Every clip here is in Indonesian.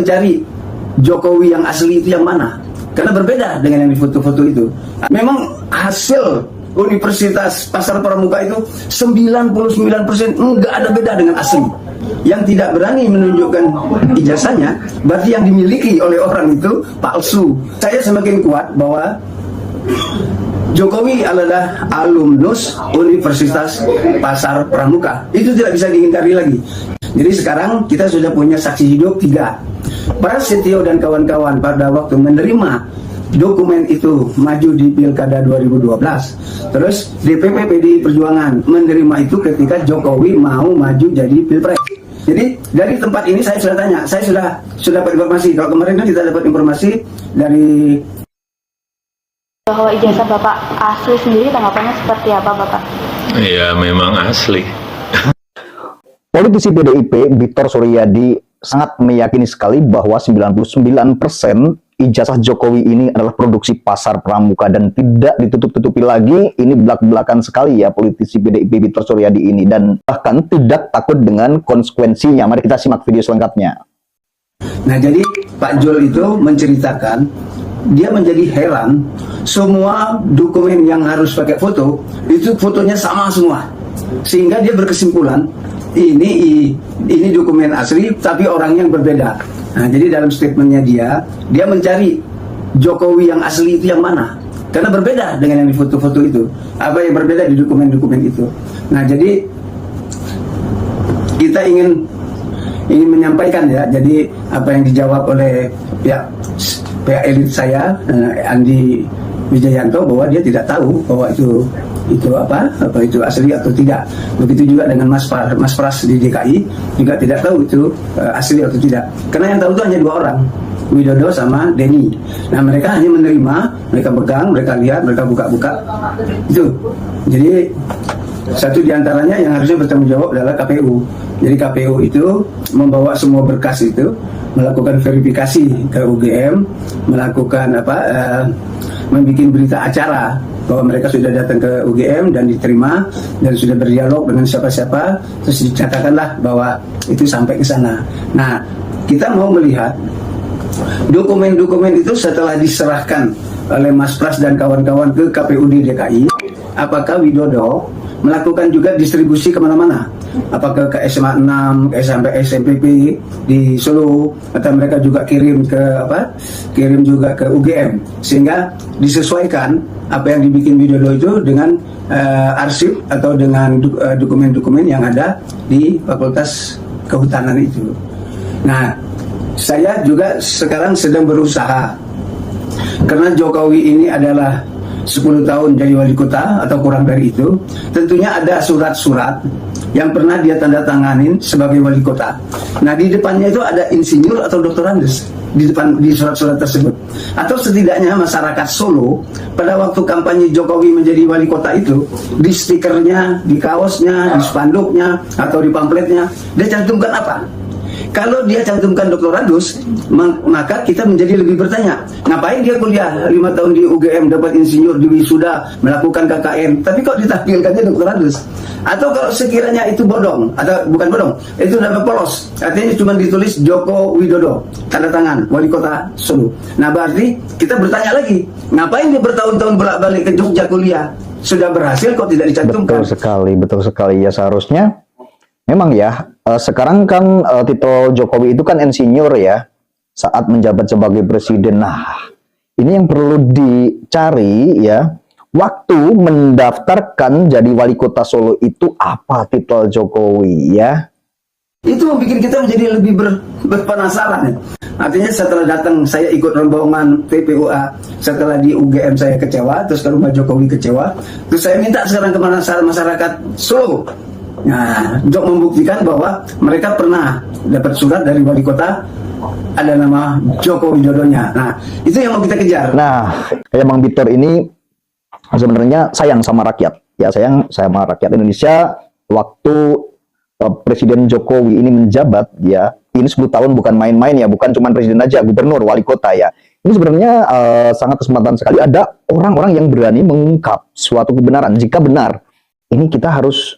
mencari Jokowi yang asli itu yang mana, karena berbeda dengan yang di foto-foto itu. Memang hasil Universitas Pasar Pramuka itu 99% nggak ada beda dengan asli. Yang tidak berani menunjukkan ijazahnya berarti yang dimiliki oleh orang itu palsu. Saya semakin kuat bahwa Jokowi adalah alumnus Universitas Pasar Pramuka. Itu tidak bisa diingkari lagi. Jadi sekarang kita sudah punya saksi hidup 3. Prasetyo dan kawan-kawan pada waktu menerima dokumen itu maju di Pilkada 2012. Terus DPP PDI Perjuangan menerima itu ketika Jokowi mau maju jadi Pilpres. Jadi dari tempat ini saya sudah tanya, saya sudah dapat informasi. Kalau kemarin kan kita dapat informasi dari bahwa ijazah Bapak asli sendiri, tanggapannya seperti apa Bapak? Iya, memang asli. Politisi PDIP Victor Suryadi sangat meyakini sekali bahwa 99% ijazah Jokowi ini adalah produksi Pasar Pramuka dan tidak ditutup-tutupi lagi. Ini belak-belakan sekali ya politisi PDIP Victor Suryadi ini, dan bahkan tidak takut dengan konsekuensinya. Mari kita simak video selengkapnya. Nah, jadi Pak Jul itu menceritakan dia menjadi heran semua dokumen yang harus pakai foto itu fotonya sama semua, sehingga dia berkesimpulan ini dokumen asli tapi orang yang berbeda. Nah, jadi dalam statementnya dia mencari Jokowi yang asli itu yang mana, karena berbeda dengan yang di foto-foto itu. Apa yang berbeda di dokumen-dokumen itu? Nah, jadi kita ingin menyampaikan ya, jadi apa yang dijawab oleh pihak elit saya, Andi Wijayanto, bahwa dia tidak tahu bahwa itu asli atau tidak. Begitu juga dengan Mas Pras di DKI juga tidak tahu itu asli atau tidak. Karena yang tahu itu hanya 2 orang, Widodo sama Denny. Nah, mereka hanya menerima, mereka pegang, mereka lihat, mereka buka-buka. Itu. Jadi satu diantaranya yang harusnya bertanggung jawab adalah KPU. Jadi KPU itu membawa semua berkas itu, melakukan verifikasi ke UGM, melakukan membuat berita acara bahwa mereka sudah datang ke UGM dan diterima dan sudah berdialog dengan siapa-siapa, terus dicatatkanlah bahwa itu sampai ke sana. Nah, kita mau melihat dokumen-dokumen itu setelah diserahkan oleh Mas Pras dan kawan-kawan ke KPU di DKI, apakah Widodo melakukan juga distribusi kemana-mana, apakah ke SMA 6, sampai SMPP di Solo, atau mereka juga kirim juga ke UGM, sehingga disesuaikan apa yang dibikin Widodo itu dengan arsip atau dengan dokumen-dokumen yang ada di Fakultas Kehutanan itu. Nah, saya juga sekarang sedang berusaha, karena Jokowi ini adalah 10 tahun jadi wali kota atau kurang dari itu, tentunya ada surat-surat yang pernah dia tanda tanganin sebagai wali kota. Nah, di depannya itu ada insinyur atau doktorandus di surat-surat tersebut. Atau setidaknya masyarakat Solo pada waktu kampanye Jokowi menjadi wali kota itu, di stikernya, di kaosnya, di spanduknya atau di pamfletnya dia cantumkan apa? Kalau dia cantumkan doktorandus, maka kita menjadi lebih bertanya, ngapain dia kuliah 5 tahun di UGM, dapat insinyur, di wisuda, melakukan KKN, tapi kok ditampilkannya doktorandus? Atau kalau sekiranya itu bodong, atau bukan bodong, itu dapat polos, artinya cuma ditulis Joko Widodo, tanda tangan, wali kota Solo. Nah, berarti kita bertanya lagi, ngapain dia bertahun-tahun bolak-balik ke Jogja kuliah? Sudah berhasil kok tidak dicantumkan? Betul sekali ya, seharusnya memang ya, sekarang kan titel Jokowi itu kan insinyur ya, saat menjabat sebagai presiden. Nah, ini yang perlu dicari ya, waktu mendaftarkan jadi wali kota Solo itu apa titel Jokowi ya. Itu membuat kita menjadi lebih berpenasaran ya. Artinya setelah datang saya ikut rombongan PPUA, setelah di UGM saya kecewa, terus ke rumah Jokowi kecewa, terus saya minta sekarang ke masyarakat Solo, nah, untuk membuktikan bahwa mereka pernah dapat surat dari wali kota ada nama Joko Widodonya. Nah, itu yang mau kita kejar. Nah, kayak Bang Victor ini sebenarnya sayang sama rakyat. Ya, sayang sama rakyat Indonesia. Waktu Presiden Jokowi ini menjabat ya, ini 10 tahun bukan main-main ya, bukan cuma presiden aja, gubernur, wali kota ya. Ini sebenarnya sangat kesempatan sekali ada orang-orang yang berani mengungkap suatu kebenaran. Jika benar, ini kita harus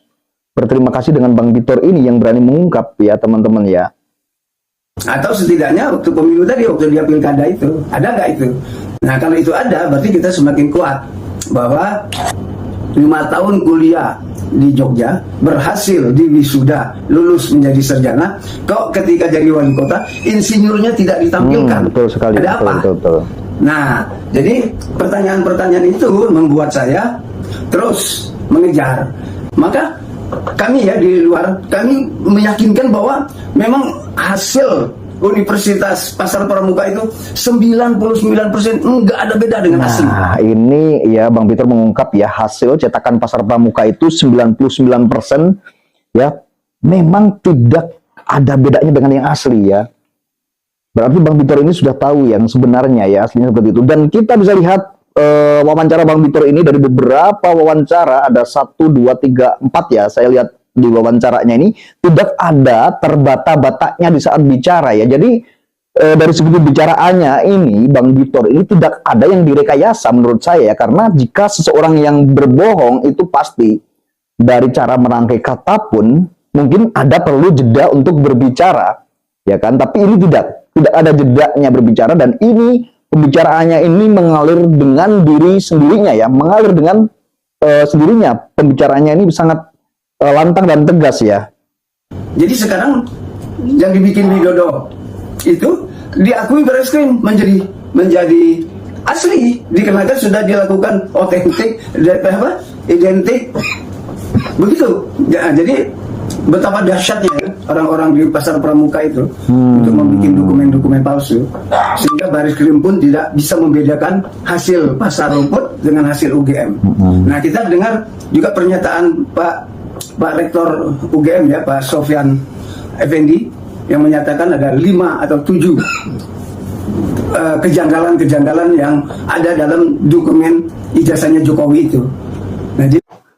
berterima kasih dengan Bang Victor ini yang berani mengungkap ya teman-teman ya. Atau setidaknya waktu pemilu tadi, waktu dia pilkada itu, ada nggak itu? Nah kalau itu ada, berarti kita semakin kuat bahwa 5 tahun kuliah di Jogja, berhasil di wisuda, lulus menjadi sarjana, kok ketika jadi wali kota, insinyurnya tidak ditampilkan. Betul sekali. Ada apa? Betul. Nah, jadi pertanyaan-pertanyaan itu membuat saya terus mengejar. Maka kami ya di luar, kami meyakinkan bahwa memang hasil Universitas Pasar Pramuka itu 99% enggak ada beda dengan asli. Nah, ini ya Bang Peter mengungkap ya hasil cetakan Pasar Pramuka itu 99% ya memang tidak ada bedanya dengan yang asli ya. Berarti Bang Peter ini sudah tahu yang sebenarnya ya aslinya seperti itu. Dan kita bisa lihat wawancara Bang Peter ini dari beberapa wawancara, ada 1, 2, 3, 4 ya, saya lihat di wawancaranya ini tidak ada terbata-batanya di saat bicara ya. Jadi dari segi pembicaraannya ini Bang Peter ini tidak ada yang direkayasa menurut saya ya, karena jika seseorang yang berbohong itu pasti dari cara merangkai kata pun mungkin ada perlu jeda untuk berbicara ya kan, tapi ini tidak ada jedanya berbicara, dan ini pembicaraannya ini mengalir dengan diri sendirinya ya, mengalir dengan sendirinya. Pembicaraannya ini sangat lantang dan tegas ya. Jadi sekarang yang dibikin Widodo itu diakui Barreskrim menjadi asli, dikarenakan sudah dilakukan otentik, identik begitu. Ya, jadi betapa dahsyatnya ya, orang-orang di Pasar Pramuka itu untuk membuat dokumen-dokumen palsu, sehingga Barreskrim pun tidak bisa membedakan hasil pasar rumput dengan hasil UGM. Nah, kita dengar juga pernyataan Pak Rektor UGM ya, Pak Sofyan Effendi, yang menyatakan ada 5 atau 7 kejanggalan-kejanggalan yang ada dalam dokumen ijazahnya Jokowi itu. Nah,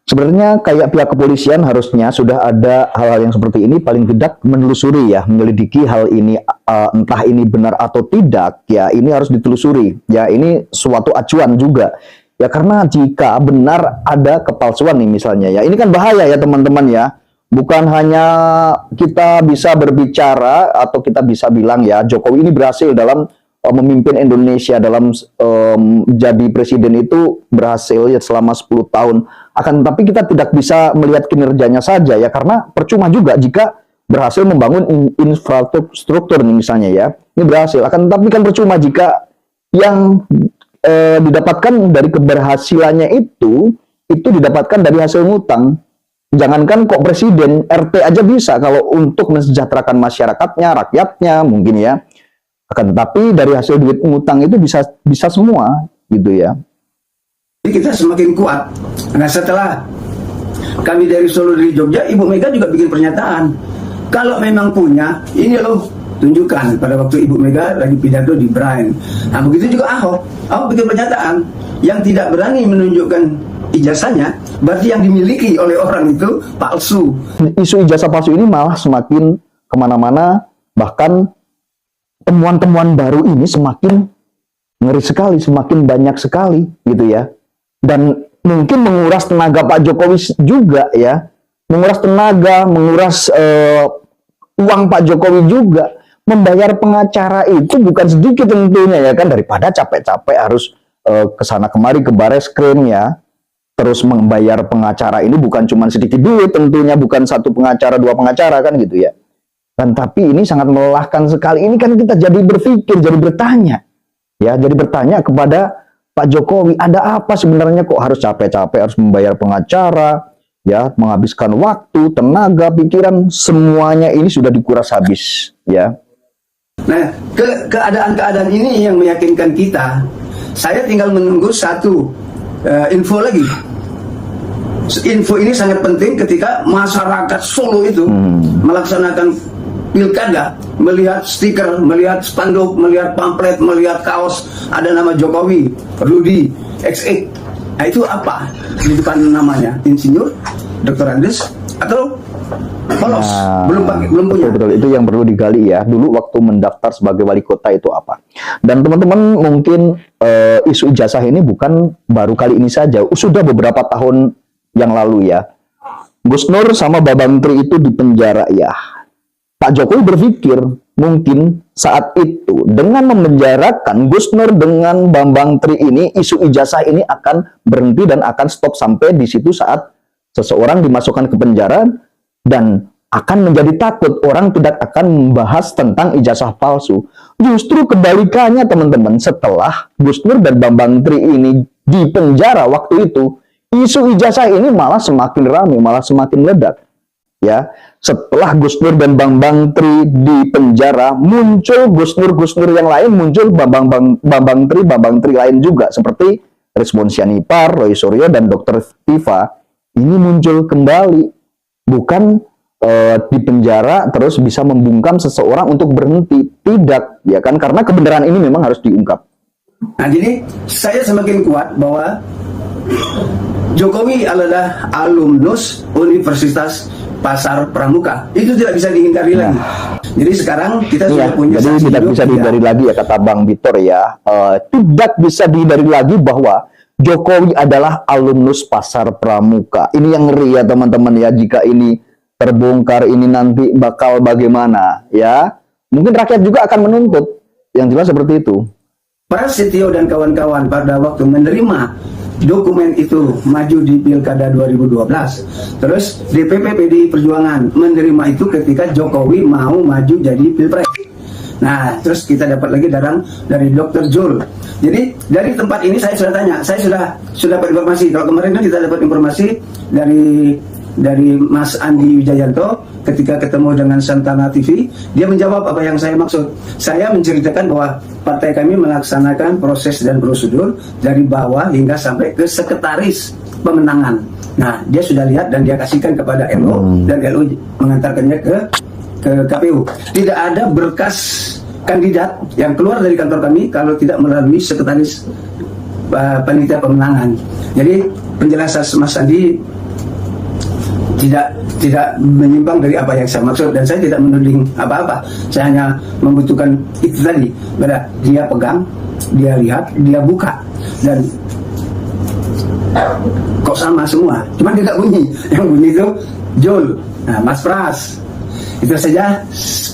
sebenarnya kayak pihak kepolisian harusnya sudah ada hal-hal yang seperti ini, paling tidak menelusuri ya, menyelidiki hal ini, entah ini benar atau tidak ya, ini harus ditelusuri ya, ini suatu acuan juga ya, karena jika benar ada kepalsuan nih misalnya ya, ini kan bahaya ya teman-teman ya. Bukan hanya kita bisa berbicara atau kita bisa bilang ya Jokowi ini berhasil dalam memimpin Indonesia, dalam jadi presiden itu berhasil ya selama 10 tahun. Akan tapi kita tidak bisa melihat kinerjanya saja ya, karena percuma juga jika berhasil membangun infrastruktur nih misalnya ya, ini berhasil. Akan tapi kan percuma jika yang didapatkan dari keberhasilannya itu didapatkan dari hasil ngutang. Jangankan kok presiden, RT aja bisa kalau untuk mensejahterakan masyarakatnya, rakyatnya mungkin ya. Akan tetapi dari hasil duit ngutang itu bisa semua gitu ya. kita semakin kuat. Nah, setelah kami dari Solo, dari Jogja, Ibu Mega juga bikin pernyataan, kalau memang punya, ini loh, tunjukkan. Pada waktu Ibu Mega lagi pidato di Brain. Nah, begitu juga Ahok bikin pernyataan, yang tidak berani menunjukkan ijazahnya, berarti yang dimiliki oleh orang itu palsu. Isu ijazah palsu ini malah semakin kemana-mana, bahkan temuan-temuan baru ini semakin ngeri sekali, semakin banyak sekali gitu ya. Dan mungkin menguras tenaga Pak Jokowi juga ya, menguras tenaga, menguras uang Pak Jokowi juga. Membayar pengacara itu bukan sedikit tentunya ya kan, daripada capek-capek harus kesana kemari ke Barreskrim ya. Terus membayar pengacara ini bukan cuma sedikit duit tentunya, bukan satu pengacara, dua pengacara kan gitu ya. Dan tapi ini sangat melelahkan sekali. Ini kan kita jadi berpikir, jadi bertanya. Ya, jadi bertanya kepada Pak Jokowi, ada apa sebenarnya kok harus capek-capek, harus membayar pengacara, ya, menghabiskan waktu, tenaga, pikiran, semuanya ini sudah dikuras habis, ya. Nah, keadaan-keadaan ini yang meyakinkan kita. Saya tinggal menunggu satu info lagi. Info ini sangat penting ketika masyarakat Solo itu melaksanakan pilkada, melihat stiker, melihat spanduk, melihat pamflet, melihat kaos ada nama Jokowi, Rudi, XX. Nah, itu apa di depan namanya? Insinyur, Dr. Andes, atau polos? Belum punya. Betul, itu yang perlu digali ya. Dulu waktu mendaftar sebagai wali kota itu apa? Dan teman-teman mungkin isu ijazah ini bukan baru kali ini saja, sudah beberapa tahun yang lalu ya. Gus Nur sama Babang Tri itu di penjara ya. Pak Jokowi berpikir mungkin saat itu dengan memenjarakan Gus Nur dengan Bambang Tri ini, isu ijazah ini akan berhenti dan akan stop sampai di situ saat seseorang dimasukkan ke penjara, dan akan menjadi takut orang tidak akan membahas tentang ijazah palsu. Justru kebalikannya teman-teman, setelah Gus Nur dan Bambang Tri ini di penjara waktu itu, isu ijazah ini malah semakin ramai, malah semakin meledak. Ya, setelah Gus Nur dan Bambang Tri di penjara, muncul Gus Nur yang lain, muncul Bambang Tri lain juga, seperti Rizwan Syahipar, Roy Suryo, dan Dr. Viva. Ini muncul kembali, bukan di penjara terus bisa membungkam seseorang untuk berhenti, tidak, ya kan? Karena kebenaran ini memang harus diungkap. Nah, jadi saya semakin kuat bahwa Jokowi adalah alumnus Universitas Pasar Pramuka. Itu tidak bisa dihindari lagi. Jadi sekarang kita sudah punya jadi saksi tidak hidup, bisa dihindari lagi ya, kata Bang Bitor ya. Tidak bisa dihindari lagi bahwa Jokowi adalah alumnus Pasar Pramuka. Ini yang ngeri ya teman-teman ya, jika ini terbongkar, ini nanti bakal bagaimana ya. Mungkin rakyat juga akan menuntut. Yang jelas seperti itu. Prasetyo dan kawan-kawan pada waktu menerima dokumen itu maju di Pilkada 2012. Terus DPP PDI Perjuangan menerima itu ketika Jokowi mau maju jadi Pilpres. Nah, terus kita dapat lagi dari Dr. Jul. Jadi dari tempat ini saya sudah tanya, saya sudah dapat informasi. Kalau kemarin kan kita dapat informasi dari Mas Andi Wijayanto ketika ketemu dengan Santana TV, dia menjawab apa yang saya maksud. Saya menceritakan bahwa partai kami melaksanakan proses dan prosedur dari bawah hingga sampai ke sekretaris pemenangan. Nah, dia sudah lihat dan dia kasihkan kepada LO, dan LO mengantarkannya ke KPU. Tidak ada berkas kandidat yang keluar dari kantor kami kalau tidak melalui sekretaris panitia pemenangan. Jadi penjelasan Mas Andi tidak menyimpang dari apa yang saya maksud, dan saya tidak menuding apa-apa. Saya hanya membutuhkan itu tadi, pada dia pegang, dia lihat, dia buka, dan kok sama semua, cuma tidak bunyi. Yang bunyi itu Jul, nah, Mas Pras. Itu saja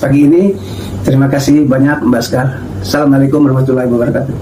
pagi ini. Terima kasih banyak Mbak Skar. Assalamualaikum warahmatullahi wabarakatuh.